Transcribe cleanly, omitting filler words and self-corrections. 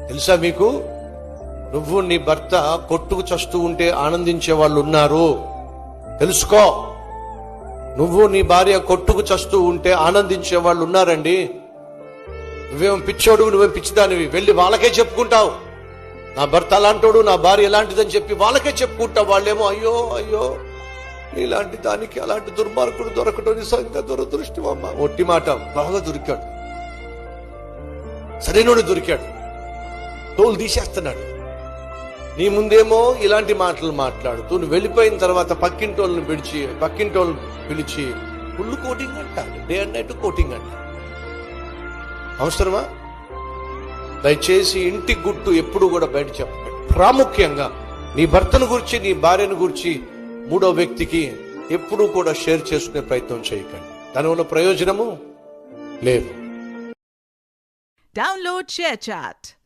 తెలుసా మీకు, నువ్వు నీ భర్త కొట్టుకు చస్తూ ఉంటే ఆనందించే వాళ్ళు ఉన్నారు. తెలుసుకో, నువ్వు నీ భార్య కొట్టుకు చస్తూ ఉంటే ఆనందించే వాళ్ళు ఉన్నారండి. నువ్వేం పిచ్చోడు, నువ్వేం పిచ్చిదానివి, వెళ్ళి వాళ్ళకే చెప్పుకుంటావు. నా భర్త అలాంటోడు, నా భార్య ఎలాంటిదని చెప్పి వాళ్ళకే చెప్పుకుంటావు. వాళ్ళేమో అయ్యో అయ్యో నీలాంటి దానికి అలాంటి దుర్మార్గుడు దొరకడం నిజంగా దురదృష్టం అమ్మ. ఒట్టి మాట, బాగా దొరికాడు, సరైనోడు దొరికాడు, తోలు తీసేస్తున్నాడు. నీ ముందేమో ఇలాంటి మాటలు మాట్లాడుతూ నువ్వు వెళ్ళిపోయిన తర్వాత పక్కింటోళ్ళని పిలిచి ఫుల్ కోటింగ్ అంట, డే అండ్ నైట్ కోటింగ్ అంట. అవసరమా? దయచేసి ఇంటి గుట్టు ఎప్పుడు కూడా బయట చెప్పండి. ప్రాముఖ్యంగా నీ భర్తను గురించి, నీ భార్యను గురించి మూడో వ్యక్తికి ఎప్పుడూ కూడా షేర్ చేసుకునే ప్రయత్నం చేయకండి. దానివల్ల ప్రయోజనము లేదు. Download ShareChat.